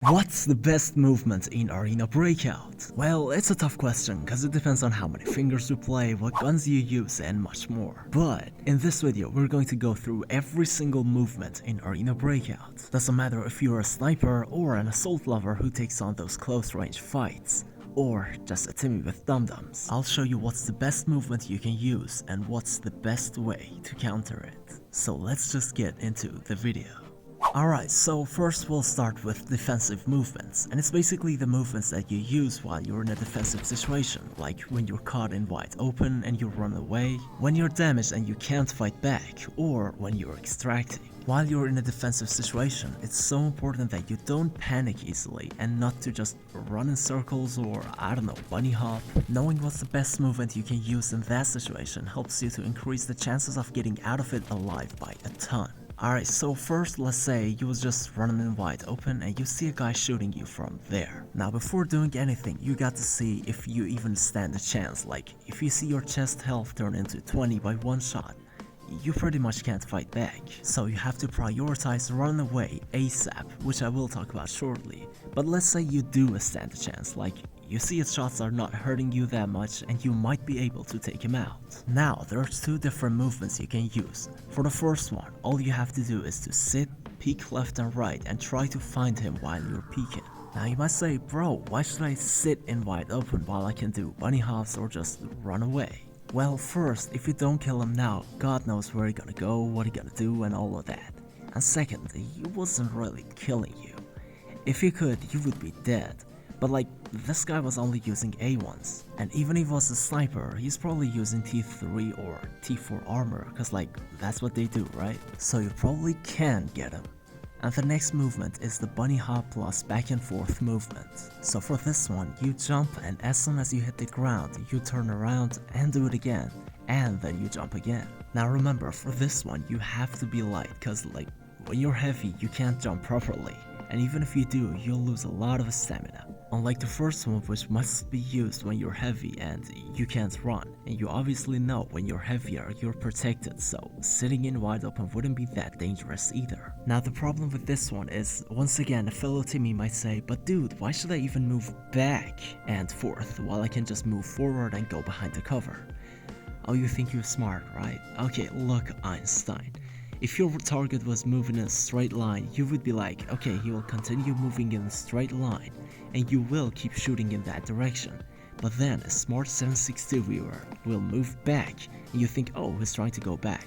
What's the best movement in Arena Breakout? Well, it's a tough question because it depends on how many fingers you play, what guns you use and much more. But in this video we're going to go through every single movement in Arena Breakout. Doesn't matter if you're a sniper or an assault lover who takes on those close range fights, or just a Timmy with dum-dums. I'll show you what's the best movement you can use and what's the best way to counter it. So let's just get into the video. Alright, so first we'll start with defensive movements, and it's basically the movements that you use while you're in a defensive situation, like when you're caught in wide open and you run away, when you're damaged and you can't fight back, or when you're extracting. While you're in a defensive situation, it's so important that you don't panic easily and not to just run in circles or, I don't know, bunny hop. Knowing what's the best movement you can use in that situation helps you to increase the chances of getting out of it alive by a ton. Alright, so first let's say you was just running in wide open and you see a guy shooting you from there. Now before doing anything, you got to see if you even stand a chance. Like, if you see your chest health turn into 20 by one shot, you pretty much can't fight back. So you have to prioritize running away ASAP, which I will talk about shortly. But let's say you do stand a chance, like you see his shots are not hurting you that much and you might be able to take him out. Now there's two different movements you can use. For the first one, all you have to do is to sit, peek left and right and try to find him while you're peeking. Now you might say, bro, why should I sit in wide open while I can do bunny hops or just run away? Well, first, if you don't kill him now, God knows where he's gonna go, what he's gonna do and all of that. And second, he wasn't really killing you. If he could, you would be dead. But like, this guy was only using A1s, and even if he was a sniper, he's probably using T3 or T4 armor, cause like, that's what they do, right? So you probably can get him. And the next movement is the bunny hop plus back and forth movement. So for this one, you jump and as soon as you hit the ground, you turn around and do it again, and then you jump again. Now remember, for this one, you have to be light, cause like, when you're heavy, you can't jump properly. And even if you do, you'll lose a lot of stamina. Unlike the first one, which must be used when you're heavy and you can't run, and you obviously know when you're heavier you're protected, so sitting in wide open wouldn't be that dangerous either. Now the problem with this one is, once again a fellow Timmy might say, but dude, why should I even move back and forth while I can just move forward and go behind the cover? Oh, you think you're smart, right? Okay, look, Einstein. If your target was moving in a straight line, you would be like, okay, he will continue moving in a straight line, and you will keep shooting in that direction. But then a smart 762 viewer will move back, and you think, oh, he's trying to go back.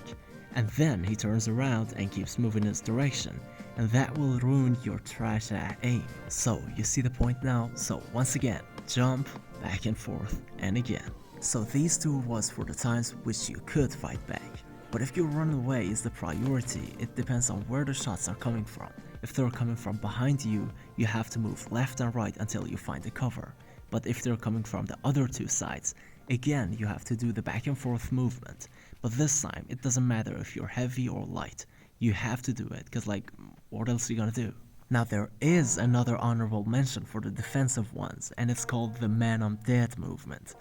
And then he turns around and keeps moving in his direction, and that will ruin your trash aim. So, you see the point now? So once again, jump, back and forth, and again. So these two was for the times which you could fight back. But if you run away is the priority, it depends on where the shots are coming from. If they're coming from behind you, you have to move left and right until you find the cover. But if they're coming from the other two sides, again you have to do the back and forth movement. But this time, it doesn't matter if you're heavy or light. You have to do it, cause like, what else are you gonna do? Now there is another honorable mention for the defensive ones, and it's called the man I'm dead movement.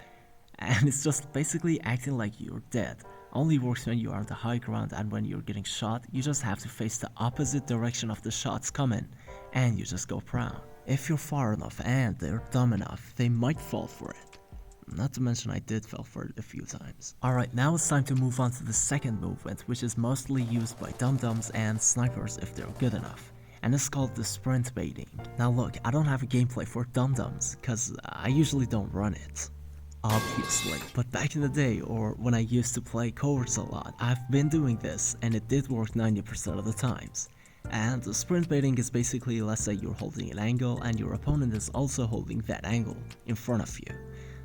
And it's just basically acting like you're dead. Only works when you are on the high ground, and when you're getting shot, you just have to face the opposite direction of the shots coming, and you just go prone. If you're far enough and they're dumb enough, they might fall for it. Not to mention I did fall for it a few times. Alright, now it's time to move on to the second movement, which is mostly used by dum-dums and snipers if they're good enough. And it's called the sprint baiting. Now look, I don't have a gameplay for dum-dums, cause I usually don't run it. Obviously, but back in the day, or when I used to play cohorts a lot, I've been doing this and it did work 90% of the times. And the sprint baiting is basically, let's say you're holding an angle and your opponent is also holding that angle in front of you.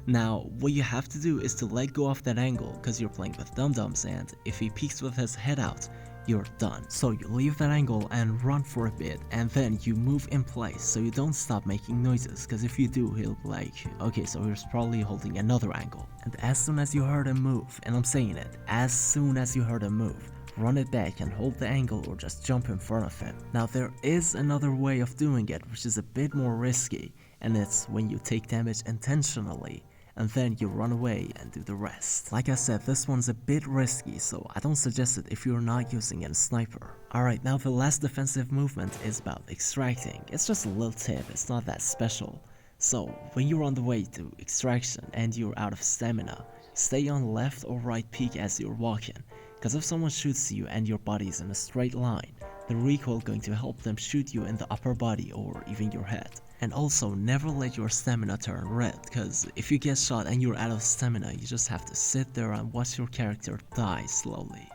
Now, what you have to do is to let go of that angle because you're playing with dum-dums, and if he peeks with his head out, you're done. So you leave that angle and run for a bit, and then you move in place so you don't stop making noises, because if you do, he'll be like, okay, so he's probably holding another angle. And as soon as you heard him move, and I'm saying it, as soon as you heard him move, run it back and hold the angle or just jump in front of him. Now there is another way of doing it which is a bit more risky, and it's when you take damage intentionally and then you run away and do the rest. Like I said, this one's a bit risky, so I don't suggest it if you're not using a sniper. Alright, now the last defensive movement is about extracting. It's just a little tip, it's not that special. So, when you're on the way to extraction and you're out of stamina, stay on left or right peak as you're walking, cause if someone shoots you and your body is in a straight line, the recoil going to help them shoot you in the upper body or even your head. And also, never let your stamina turn red, cause if you get shot and you're out of stamina, you just have to sit there and watch your character die slowly.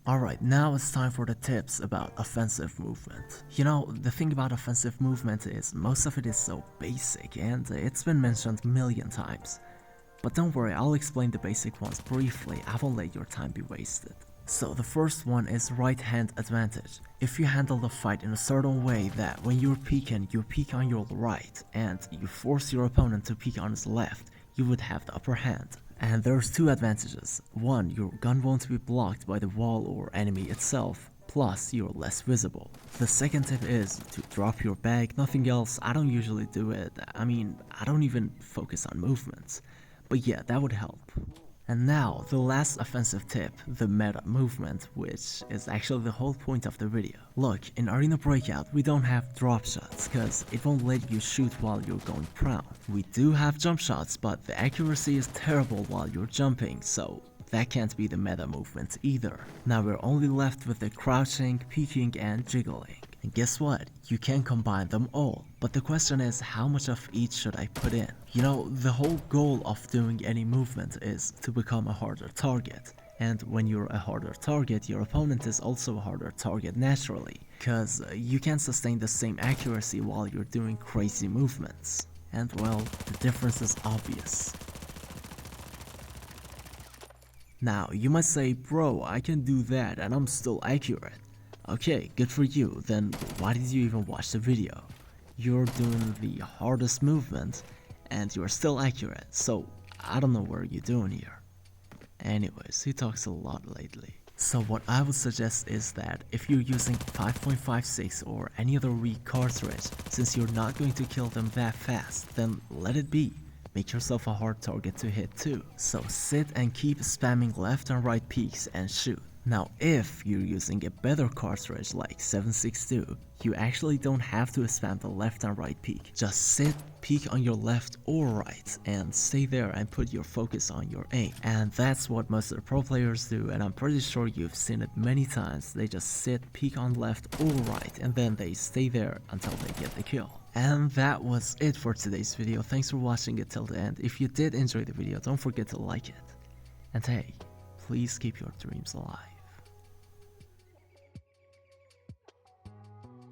Alright, now it's time for the tips about offensive movement. You know, the thing about offensive movement is most of it is so basic and it's been mentioned a million times. But don't worry, I'll explain the basic ones briefly, I won't let your time be wasted. So the first one is right hand advantage. If you handle the fight in a certain way that when you're peeking, you peek on your right and you force your opponent to peek on his left, you would have the upper hand. And there's two advantages. One, your gun won't be blocked by the wall or enemy itself, plus you're less visible. The second tip is to drop your bag, nothing else. I don't usually do it, I mean, I don't even focus on movements. But yeah, that would help. And now, the last offensive tip, the meta movement, which is actually the whole point of the video. Look, in Arena Breakout, we don't have drop shots, cause it won't let you shoot while you're going prone. We do have jump shots, but the accuracy is terrible while you're jumping, so that can't be the meta movement either. Now we're only left with the crouching, peeking, and jiggling. And guess what? You can combine them all. But the question is, how much of each should I put in? You know, the whole goal of doing any movement is to become a harder target. And when you're a harder target, your opponent is also a harder target naturally. Cause you can't sustain the same accuracy while you're doing crazy movements. And well, the difference is obvious. Now, you might say, bro, I can do that and I'm still accurate. Okay, good for you, then why did you even watch the video? You're doing the hardest movement and you're still accurate, so I don't know what you're doing here. Anyways, he talks a lot lately. So what I would suggest is that if you're using 5.56 or any other weak cartridge, since you're not going to kill them that fast, then let it be. Make yourself a hard target to hit too. So sit and keep spamming left and right peaks and shoot. Now if you're using a better cartridge like 762, you actually don't have to spam the left and right peak. Just sit, peek on your left or right, and stay there and put your focus on your aim. And that's what most of the pro players do, and I'm pretty sure you've seen it many times. They just sit, peek on left or right, and then they stay there until they get the kill. And that was it for today's video. Thanks for watching it till the end. If you did enjoy the video, don't forget to like it. And hey, please keep your dreams alive.